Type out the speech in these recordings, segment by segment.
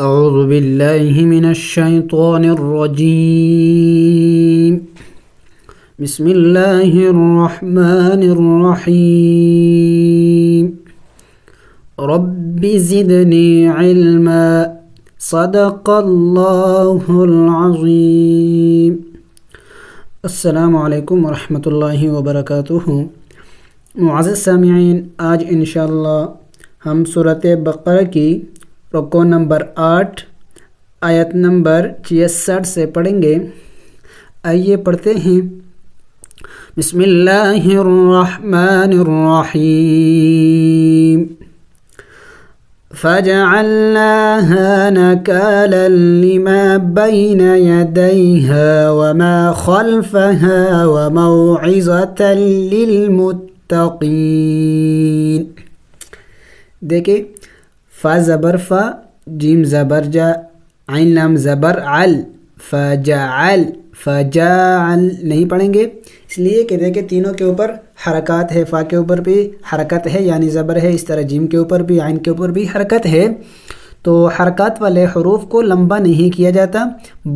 أعوذ بالله من الشيطان الرجيم بسم الله الرحمن الرحيم رب زدني علما صدق الله العظيم السلام علیکم ورحمۃ اللہ وبرکاتہ۔ معزز سامعین، آج انشاءاللہ ہم سورۃ بقرہ کی رکوع نمبر 8 آیت نمبر 66 سے پڑھیں گے۔ آئیے پڑھتے ہیں۔ بسم اللہ الرحمن الرحیم فَجَعَلْنَاهَا نَكَالًا لِمَا بَيْنَ يَدَيْهَا وَمَا خَلْفَهَا وَمَوْعِظَةً لِلْمُتَّقِينَ۔ دیکھیں، فا زبر فا، جیم زبر جا، عین لام زبر عل، فجعل فجعل نہیں پڑھیں گے، اس لیے کہ دیکھیں تینوں کے اوپر حرکات ہے۔ فا کے اوپر بھی حرکت ہے یعنی زبر ہے، اس طرح جیم کے اوپر بھی، عین کے اوپر بھی حرکت ہے۔ تو حرکات والے حروف کو لمبا نہیں کیا جاتا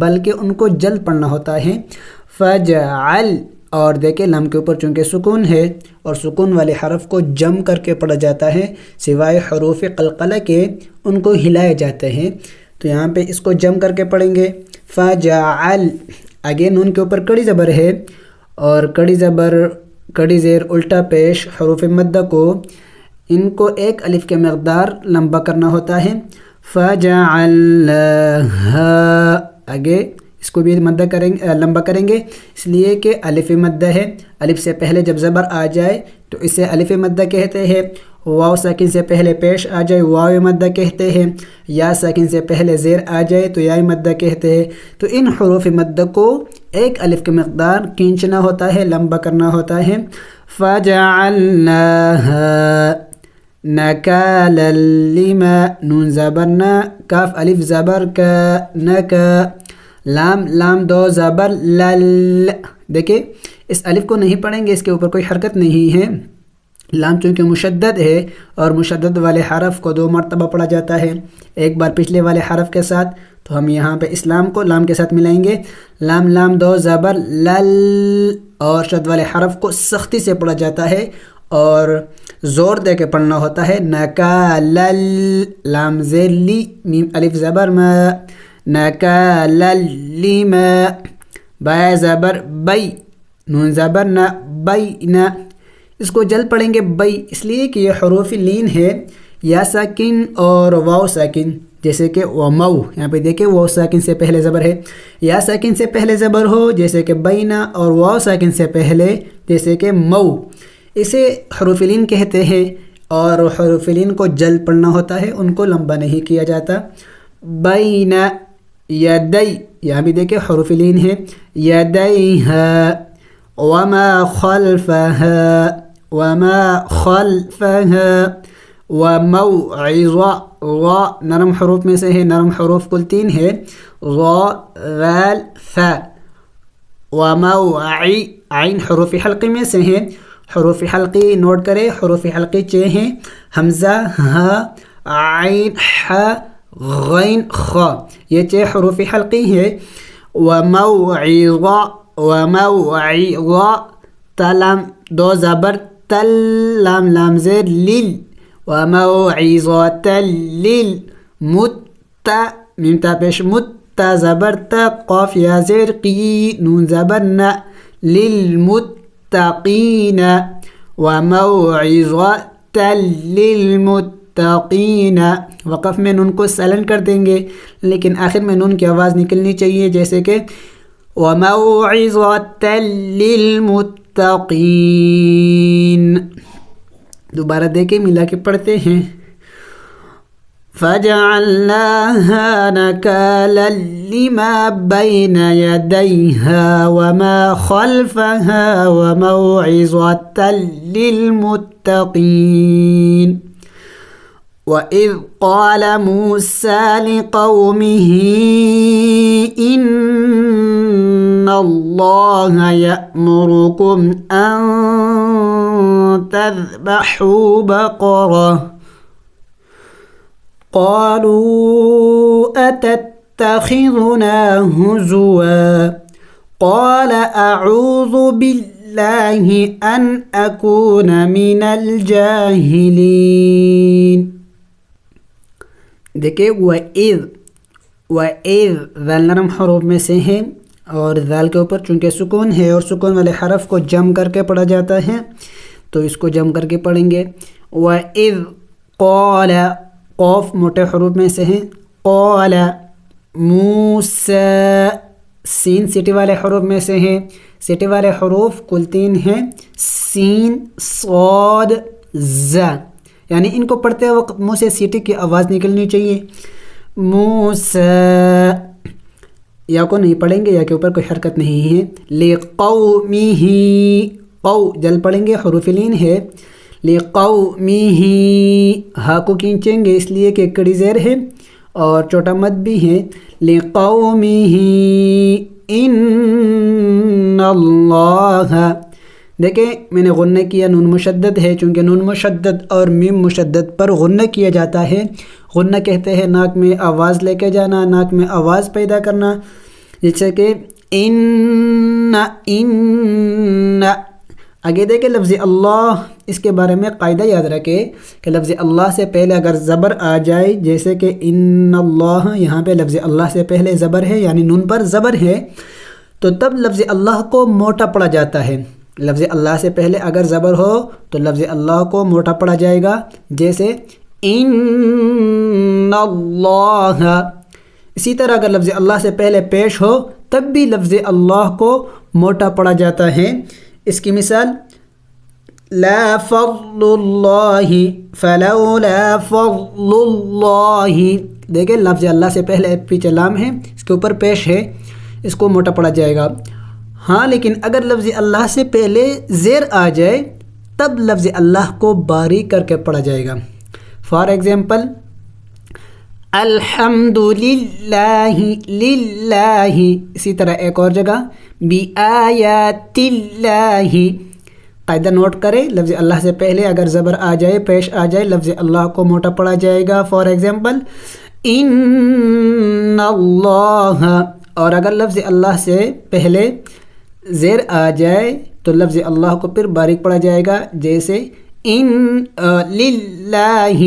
بلکہ ان کو جلد پڑھنا ہوتا ہے۔ فجعل، اور دیکھیں لام کے اوپر چونکہ سکون ہے اور سکون والے حرف کو جم کر کے پڑھا جاتا ہے، سوائے حروف قلقلہ کے ان کو ہلائے جاتے ہیں۔ تو یہاں پہ اس کو جم کر کے پڑھیں گے۔ فجعل، آگے نون کے اوپر کڑی زبر ہے اور کڑی زبر کڑی زیر الٹا پیش حروف مدہ کو، ان کو ایک الف کے مقدار لمبا کرنا ہوتا ہے۔ فجعلناہا، آگے اس کو بھی مدہ کریں گے، لمبا کریں گے، اس لیے کہ الف مدہ ہے۔ الف سے پہلے جب زبر آ جائے تو اسے الف مدہ کہتے ہیں۔ واو ساکن سے پہلے پیش آ جائے واو مدہ کہتے ہیں۔ یا ساکن سے پہلے زیر آ جائے تو یا مدہ کہتے ہیں۔ تو ان حروف مدہ کو ایک الف کے مقدار کھینچنا ہوتا ہے، لمبا کرنا ہوتا ہے۔ فَجَعَلْنَاهَا نَكَالًا لِمَا، نون زبر نا، کاف الف زبر کا، نکا، لام دو زبر لل۔ دیکھیں اس الف کو نہیں پڑھیں گے، اس کے اوپر کوئی حرکت نہیں ہے۔ لام چونکہ مشدد ہے اور مشدد والے حرف کو 2 مرتبہ پڑھا جاتا ہے، ایک بار پچھلے والے حرف کے ساتھ، تو ہم یہاں پہ اس لام کو لام کے ساتھ ملائیں گے۔ لام دو زبر لل، اور شد والے حرف کو سختی سے پڑھا جاتا ہے اور زور دے کے پڑھنا ہوتا ہے۔ نکالل، لام زیر لی، میم الف زبر ما، نکالل لما، با زبر بی، نون زبر نا، بی نا، اس کو جلد پڑھیں گے بی، اس لیے کہ یہ حروف لین ہے، یا ساکن اور واو ساکن، جیسے کہ ومو، یہاں پہ دیکھیں واو ساکن سے پہلے زبر ہے، یا ساکن سے پہلے زبر ہو جیسے کہ بینا، اور واو ساکن سے پہلے جیسے کہ مو، اسے حروف لین کہتے ہیں اور حروف لین کو جلد پڑھنا ہوتا ہے، ان کو لمبا نہیں کیا جاتا۔ بینا یدی، یہاں بھی دیکھیں حروف لین ہے، یدیہا، وما خلفہا، وما خلفہا، وموعظہ، غا نرم حروف میں سے ہے، نرم حروف کل 3 ہے، غا غال فا، وموعی، عین حروف حلقی میں سے ہے، حروف حلقی نوٹ کرے، حروف حلقی 6 ہیں، حمزہ، ہا، عین، حا، غین، خا، یہ 6 حروف حلقی ہے۔ وموعظہ، وموعظہ، تلام 2 زبر تل، لام زیر لیل، وموعظۃ لیل، مت، میم تا پیش مت، تا زبر تا، قاف یا زیر قی، نون زبر نا، للمتقین، وموعظۃ للمتقین۔ وقف میں نون کو سائلنٹ کر دیں گے لیکن آخر میں نون کی آواز نکلنی چاہیے، جیسے کہ وَمَوْعِظَةً لِّلْمُتَّقِينَ۔ دوبارہ دیکھیں، ملا کے پڑھتے ہیں۔ فَجَعَلْنَاهَا نَكَالًا لِمَا بَيْنَ يَدَيْهَا وَمَا خَلْفَهَا وَمَوْعِظَةً لِّلْمُتَّقِينَ۔ وَإِذْ قَالَ مُوسَىٰ لِقَوْمِهِ إِنَّ اللَّهَ يَأْمُرُكُمْ أَن تَذْبَحُوا بَقَرَةً قالوا أتتخذنا هزوا قال أعوذ بالله أن أكون من الجاهلين. دیکھیں وَإِذْ ذال نرم حروف میں سے ہے اور ذال کے اوپر چونکہ سکون ہے اور سکون والے حرف کو جم کر کے پڑھا جاتا ہے تو اس کو جم کر کے پڑھیں گے. وَإِذْ قَالَ قوف موٹے حروف میں سے ہے. قَالَ مُوسَىٰ سین سیٹی والے حروف میں سے ہے. سیٹی والے حروف کل 3 ہیں سین صاد ز، یعنی ان کو پڑھتے وقت منہ سے سیٹی کی آواز نکلنی چاہیے. موسیٰ یا کو نہیں پڑھیں گے، یا کے اوپر کوئی حرکت نہیں ہے. لِقَوْمِهِ قو جل پڑھیں گے، حروف لین ہے. لِقَوْمِهِ ہا کو کھینچیں گے اس لیے کہ کڑی زیر ہے اور چھوٹا مد بھی ہے. لِقَوْمِهِ إِنَّ اللَّهَ دیکھیں میں نے غنہ کیا، نون مشدد ہے، چونکہ نون مشدد اور میم مشدد پر غنہ کیا جاتا ہے. غنہ کہتے ہیں ناک میں آواز لے کے جانا، ناک میں آواز پیدا کرنا، جیسے کہ ان. آگے دیکھیں لفظ اللہ، اس کے بارے میں قاعدہ یاد رکھے کہ لفظ اللہ سے پہلے اگر زبر آ جائے، جیسے کہ ان اللہ، یہاں پہ لفظ اللہ سے پہلے زبر ہے یعنی نون پر زبر ہے، تو تب لفظ اللہ کو موٹا پڑھا جاتا ہے. لفظ اللہ سے پہلے اگر زبر ہو تو لفظ اللہ کو موٹا پڑھا جائے گا، جیسے ان اللہ. اسی طرح اگر لفظ اللہ سے پہلے پیش ہو تب بھی لفظ اللہ کو موٹا پڑھا جاتا ہے. اس کی مثال لا فضل اللہ فلولا فضل اللہ. دیکھیں لفظ اللہ سے پہلے پیچھے لام ہے، اس کے اوپر پیش ہے، اس کو موٹا پڑھا جائے گا. ہاں لیکن اگر لفظ اللہ سے پہلے زیر آ جائے تب لفظ اللہ کو باریک کر کے پڑھا جائے گا. فار ایگزامپل الحمد للہ للہ. اسی طرح ایک اور جگہ بآیات اللہ. قاعدہ نوٹ کرے، لفظ اللہ سے پہلے اگر زبر آ جائے، پیش آ جائے، لفظ اللہ کو موٹا پڑھا جائے گا. فار ایگزامپل ان اللہ. اور اگر لفظ اللہ سے پہلے زیر آ جائے تو لفظ اللہ کو پھر باریک پڑھا جائے گا، جیسے ان للہ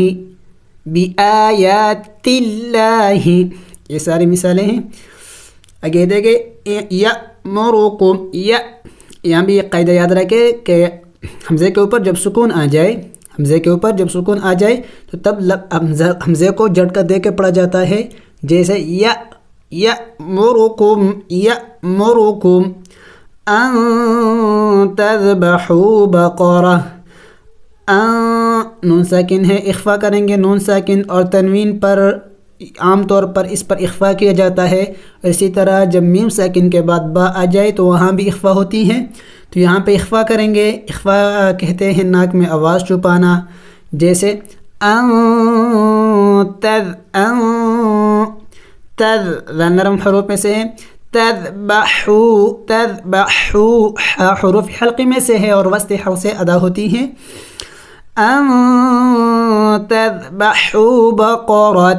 بآیات اللہ. یہ ساری مثالیں ہیں. آگے دیکھیں یأمرکم. یہاں بھی ایک قاعدہ یاد رکھے کہ حمزے کے اوپر جب سکون آ جائے، تو تب حمزے کو جھٹکا دے کے پڑھا جاتا ہے، جیسے یأمرکم ان تذبحوا بقرہ. نون ساکن ہے، اخفا کریں گے نون ساکن اور تنوین پر عام طور پر اس پر اخفا کیا جاتا ہے. اسی طرح جب میم ساکن کے بعد با آ جائے تو وہاں بھی اخفا ہوتی ہے، تو یہاں پہ اخفا کریں گے. اخفا کہتے ہیں ناک میں آواز چھپانا، جیسے تذ نرم حروف میں سے ہے. تذبحوا حروف حلقی میں سے ہے اور وسط حرف سے ادا ہوتی ہیں. ان تذبحوا بقرة.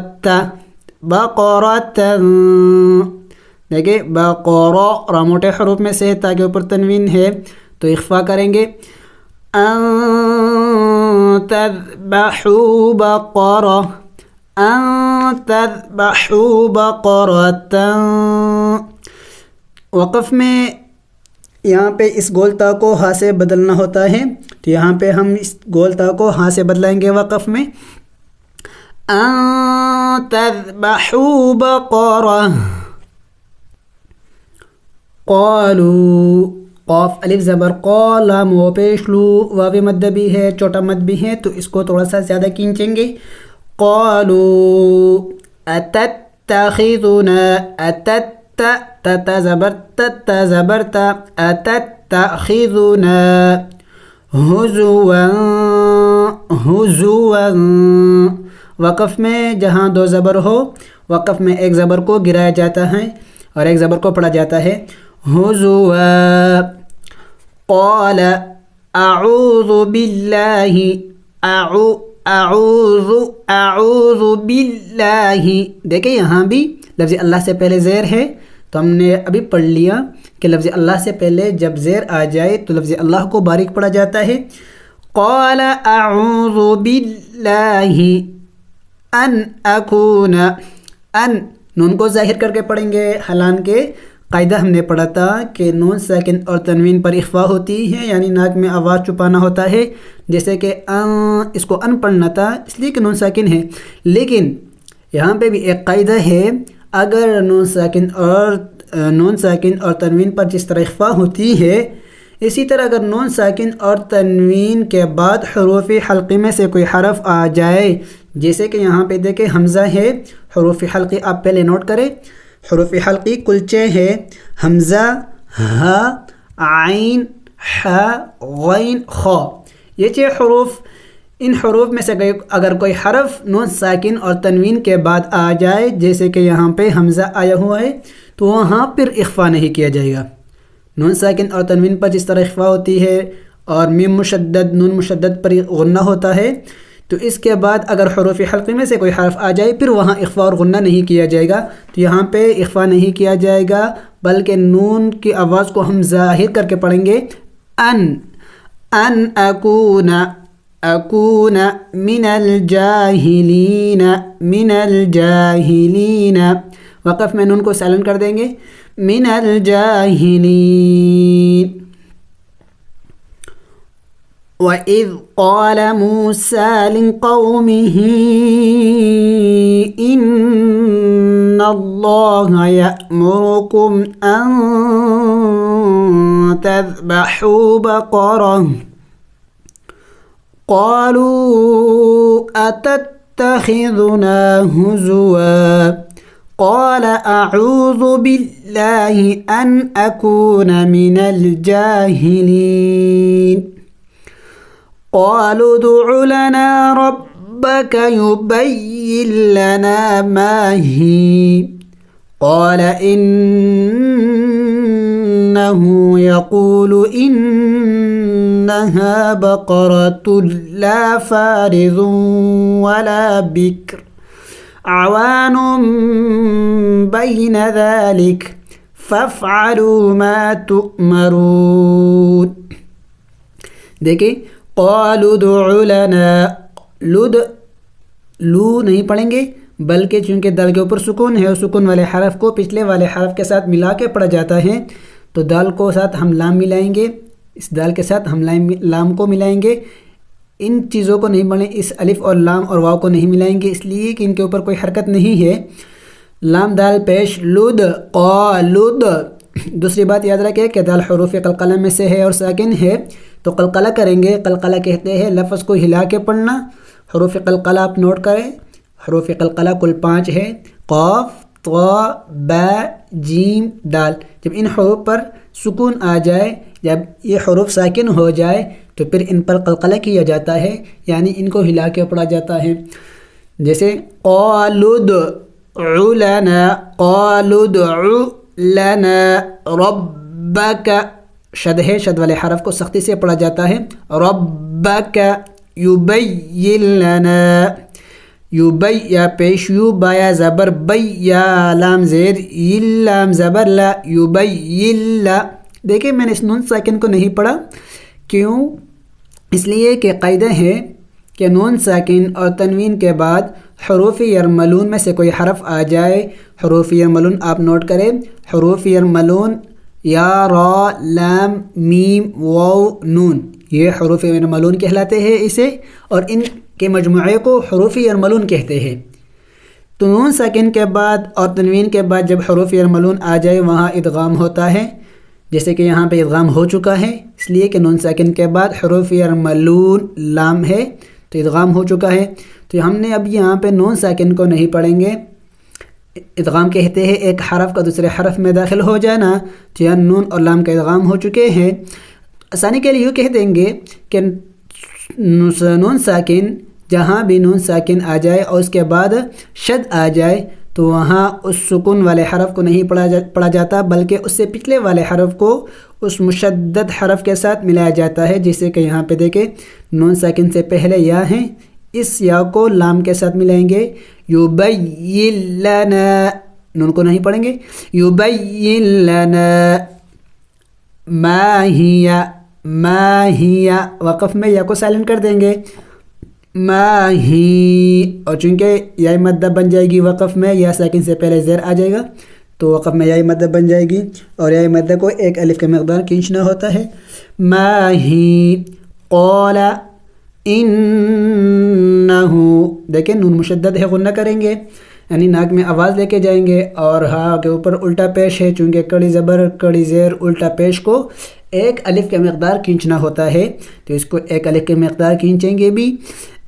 دیکھیں بقرہ را موٹے حروف میں سے تاکہ اوپر تنوین ہے تو اخفا کریں گے. ان تذبحوا بقرة. وقف میں یہاں پہ اس گول تا کو ہا سے بدلنا ہوتا ہے، تو یہاں پہ ہم اس گول تا کو ہا سے بدلائیں گے وقف میں. ان تذبحوا بقرة. قالوا قاف الف زبر قا، لام و پیش لو، واو مد بھی ہے، چھوٹا مد بھی ہے، تو اس کو تھوڑا سا زیادہ کھینچیں گے. قالوا اتتخذنا تتا زبر تا اتتخذنا ہزوا. وقف میں جہاں دو زبر ہو، وقف میں ایک زبر کو گرایا جاتا ہے اور ایک زبر کو پڑھا جاتا ہے. ہزوا. قال اعوذ باللہ. اعوذ اعوذ باللہ. دیکھیں یہاں بھی لفظ اللہ سے پہلے زیر ہے، تو ہم نے ابھی پڑھ لیا کہ لفظ اللہ سے پہلے جب زیر آ جائے تو لفظ اللہ کو باریک پڑھا جاتا ہے. قال اعوذ باللہ ان اکون، ان نون کو ظاہر کر کے پڑھیں گے، حالانکہ قاعدہ ہم نے پڑھا تھا کہ نون ساکن اور تنوین پر اخفا ہوتی ہے، یعنی ناک میں آواز چھپانا ہوتا ہے. جیسے کہ اس کو ان پڑھنا تھا اس لیے کہ نون ساکن ہے. لیکن یہاں پہ بھی ایک قاعدہ ہے، اگر نون ساکن اور تنوین پر جس طرح اخفا ہوتی ہے، اسی طرح اگر نون ساکن اور تنوین کے بعد حروف حلقی میں سے کوئی حرف آ جائے، جیسے کہ یہاں پہ دیکھیں حمزہ ہے، حروف حلقی آپ پہلے نوٹ کریں. حروف حلقی کل 6 ہے، حمزہ، ہا، عین، ح، غین، خ. یہ 6 حروف، ان حروف میں سے اگر کوئی حرف نون ساکن اور تنوین کے بعد آ جائے، جیسے کہ یہاں پہ حمزہ آیا ہوا ہے، تو وہاں پھر اخفا نہیں کیا جائے گا. نون ساکن اور تنوین پر جس طرح اخفا ہوتی ہے اور میم مشدد نون مشدد پر غنہ ہوتا ہے، تو اس کے بعد اگر حروف حلقی میں سے کوئی حرف آ جائے پھر وہاں اخفا اور غنہ نہیں کیا جائے گا. تو یہاں پہ اخفا نہیں کیا جائے گا، بلکہ نون کی آواز کو ہم ظاہر کر کے پڑھیں گے. ان اکون، اکون من الجاہلین، من الجاہلین. وقف میں نون کو سائلنٹ کر دیں گے، من الجاہلین. وَإِذْ قَالَ مُوسَىٰ لِقَوْمِهِ إِنَّ اللَّهَ يَأْمُرُكُمْ أَن تَذْبَحُوا بَقَرَةً قَالُوا أَتَتَّخِذُنَا هُزُوًا قَالَ أَعُوذُ بِاللَّهِ أَنْ أَكُونَ مِنَ الْجَاهِلِينَ. قالوا ادع لنا ربك يبين لنا ما هي قال إنه يقول إنها بقرة لا فارض ولا بكر عوان بين ذلك فافعلوا ما تؤمرون. دیکھیں قالوا ادع لنا، لو نہیں پڑھیں گے، بلکہ چونکہ دال کے اوپر سکون ہے اور سکون والے حرف کو پچھلے والے حرف کے ساتھ ملا کے پڑھا جاتا ہے، تو دال کو ساتھ ہم لام ملائیں گے، اس دال کے ساتھ ہم لام کو ملائیں گے. ان چیزوں کو نہیں پڑھیں، اس الف اور لام اور واو کو نہیں ملائیں گے، اس لیے کہ ان کے اوپر کوئی حرکت نہیں ہے. لام دال پیش، لد، قالد. دوسری بات یاد رکھیں کہ دال حروف قلقلہ میں سے ہے اور ساکن ہے، تو قلقلہ کریں گے. قلقلہ کہتے ہیں لفظ کو ہلا کے پڑھنا. حروف قلقلہ آپ نوٹ کریں، حروف قلقلہ کل 5 ہے، قاف، طا، با، جیم، دال. جب ان حروف پر سکون آ جائے، جب یہ حروف ساکن ہو جائے تو پھر ان پر قلقلہ کیا جاتا ہے، یعنی ان کو ہلا کے پڑھا جاتا ہے. جیسے قالوا ادع لنا، قالوا ادع لنا ربک، شد ہے، شد والے حرف کو سختی سے پڑھا جاتا ہے. ربک یبین لنا، یا پیش یو بایا زبر بی، یا لام زیر یل لام زبر لا، یبین لا. دیکھیں میں نے اس نون ساکن کو نہیں پڑھا، کیوں؟ اس لیے کہ قاعدہ ہے کہ نون ساکن اور تنوین کے بعد حروف یرملون میں سے کوئی حرف آ جائے. حروف یرملون آپ نوٹ کریں، حروف یرملون یا، را، لام، میم، واو، نون، یہ حروف یرملون کہلاتے ہیں اسے، اور ان کے مجموعے کو حروف یرملون کہتے ہیں. تو نون ساکن کے بعد اور تنوین کے بعد جب حروف یرملون آ جائے وہاں ادغام ہوتا ہے، جیسے کہ یہاں پہ ادغام ہو چکا ہے، اس لیے کہ نون ساکن کے بعد حروف یرملون لام ہے تو ادغام ہو چکا ہے. تو ہم نے اب یہاں پہ نون ساکن کو نہیں پڑھیں گے. ادغام کہتے ہیں ایک حرف کا دوسرے حرف میں داخل ہو جانا، تو یہاں نون اور لام کا ادغام ہو چکے ہیں. آسانی کے لیے یوں کہہ دیں گے کہ نون ساکن، جہاں بھی نون ساکن آ جائے اور اس کے بعد شد آ جائے تو وہاں اس سکون والے حرف کو نہیں پڑھا جاتا، بلکہ اس سے پچھلے والے حرف کو اس مشدد حرف کے ساتھ ملایا جاتا ہے. جیسے کہ یہاں پہ دیکھیں نون ساکن سے پہلے یا ہیں، اس یا کو لام کے ساتھ ملائیں گے، یبین لنا، نون کو نہیں پڑھیں گے، یبین لنا ما ہی، وقف میں یا کو سائلنٹ کر دیں گے، ما ہی، اور چونکہ یا مدہ بن جائے گی وقف میں، یا ساکن سے پہلے زیر آ جائے گا تو وقف میں یا مدہ بن جائے گی، اور یا مدہ کو ایک الف کے مقدار کھینچنا ہوتا ہے۔ ما ہی قال انہ، دیکھیں نون مشدد ہے، غنہ کریں گے، یعنی ناک میں آواز لے کے جائیں گے، اور ہاں کے اوپر الٹا پیش ہے، چونکہ کڑی زبر کڑی زیر الٹا پیش کو ایک الف کے مقدار کھینچنا ہوتا ہے، تو اس کو ایک الف کے مقدار کھینچیں گے بھی۔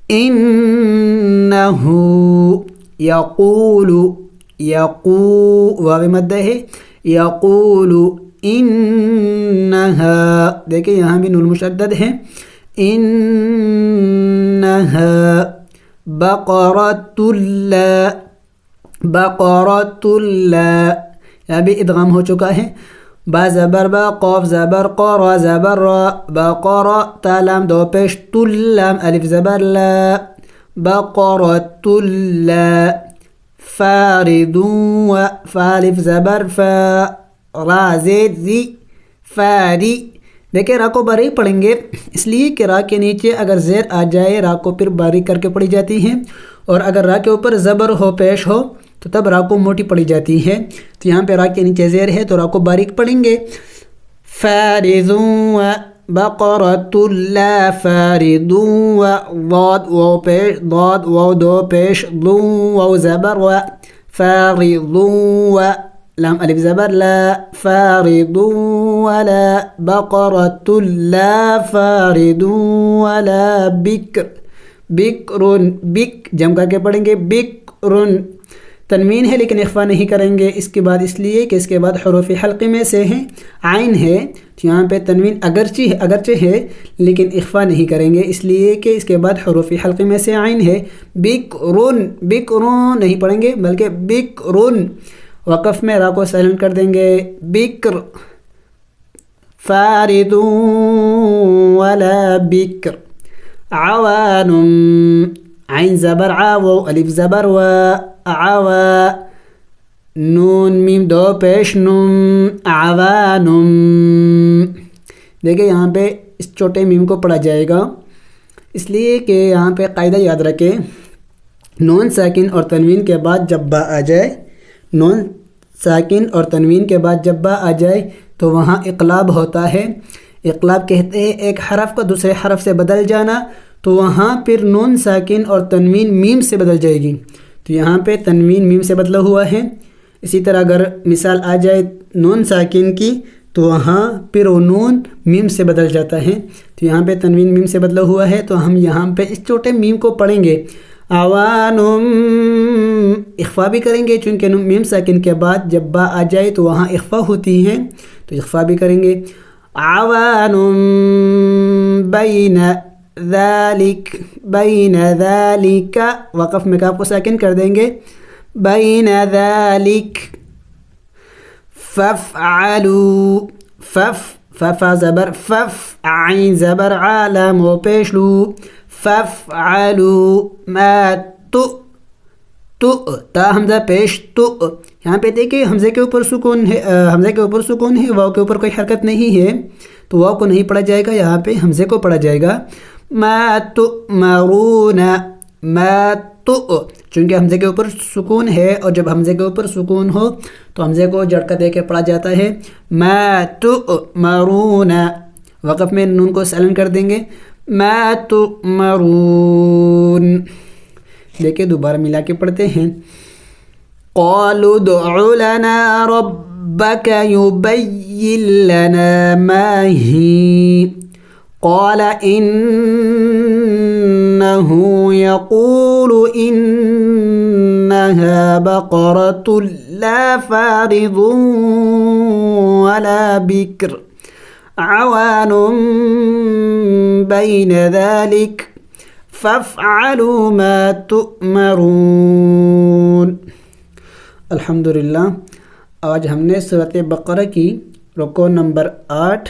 انہ یقول، واو مدہ ہے، یقول انہا، دیکھیں یہاں بھی نون مشدد ہے، انہا بقرۃ لا، یہاں بھی ادغام ہو چکا ہے، با زبر با، قاف زبر قا، را زبر را، بقرہ، تا لام دو پیش، تلام الف زبر لا، بقرۃ لا، فارد و، فالف زبر فا، را زید زی، فاری، دیکھیں را کو باریک پڑھیں گے، اس لیے کہ را کے نیچے اگر زیر آ جائے را کو پھر باریک کر کے پڑھی جاتی ہے، اور اگر را کے اوپر زبر ہو پیش ہو تو تب را کو موٹی پڑھی جاتی ہے، تو یہاں پہ را کے نیچے زیر ہے تو را کو باریک پڑھیں گے، فارض و بقرۃ لا فارض و، ضاد واو پیش، ضاد واو دو پیش، ضو واو زبر و، فارض و، لام الف زبر لا، فارض ولا بقرۃ لا فارض ولا بکر، بکر، بک جم کر کے پڑھیں گے، بکر، تنوین ہے لیکن اخفا نہیں کریں گے اس کے بعد، اس لیے کہ اس کے بعد حروف حلقے میں سے ہیں، عین ہے تو یہاں پہ تنوین اگرچہ ہے لیکن اخفا نہیں کریں گے، اس لیے کہ اس کے بعد حروف حلقے میں سے عین ہے، بکرن، بکرن نہیں پڑھیں گے بلکہ بکرن، وقف میں را کو سائلنٹ کر دیں گے، بکر، فارد ولا بکر، عوان، عین زبر عا، واو الف زبر و، عوا، نون میم دو پیش، نم، عوانم، دیکھیں یہاں پہ اس چھوٹے میم کو پڑھا جائے گا، اس لیے کہ یہاں پہ قاعدہ یاد رکھیں، نون ساکن اور تنوین کے بعد جب با آ جائے، نون ساکن اور تنوین کے بعد جب با آ جائے تو وہاں اقلاب ہوتا ہے، اقلاب کہتے ہیں ایک حرف کو دوسرے حرف سے بدل جانا، تو وہاں پھر نون ساکن اور تنوین میم سے بدل جائے گی، تو یہاں پہ تنوین میم سے بدلا ہوا ہے، اسی طرح اگر مثال آ جائے نون ساکن کی تو وہاں پھر وہ نون میم سے بدل جاتا ہے، تو یہاں پہ تنوین میم سے بدلا ہوا ہے، تو ہم یہاں پہ اس چھوٹے میم کو پڑھیں گے، عوانم، اخفا بھی کریں گے چونکہ میم ساکن کے بعد جب با آ جائے تو وہاں اخفا ہوتی ہے تو اخفا بھی کریں گے، عوانم بین ذالک، بین ذالک، وقف میں کاف کو ساکن کر دیں گے، بین ذالک، فافعلوا، فا زبر فف، عین زبر ع، لام و پیش لو، فافعلوا ما تو، تا حمزہ پیش تو، یہاں پہ دیکھیں حمزے کے اوپر سکون ہے، واو کے اوپر کوئی حرکت نہیں ہے تو واو کو نہیں پڑھا جائے گا، یہاں پہ حمزے کو پڑھا جائے گا، ما تؤمرون، ما تو، چونکہ حمزے کے اوپر سکون ہے اور جب حمزے کے اوپر سکون ہو تو حمزے کو جھٹکا دے کے پڑھا جاتا ہے، ما تؤمرون، وقف میں نون کو سائلنٹ کر دیں گے، ما تؤمرون، دیکھیں دوبارہ ملا کے پڑھتے ہیں، قالوا ادع لنا ربك يبين لنا ما هي، قال إنه يقول إنها بقرة لا فارض ولا بكر عوان بين ذلك فافعلوا ما تؤمرون۔ الحمدللہ، آج ہم نے سورۃ بقرہ کی رکوع نمبر 8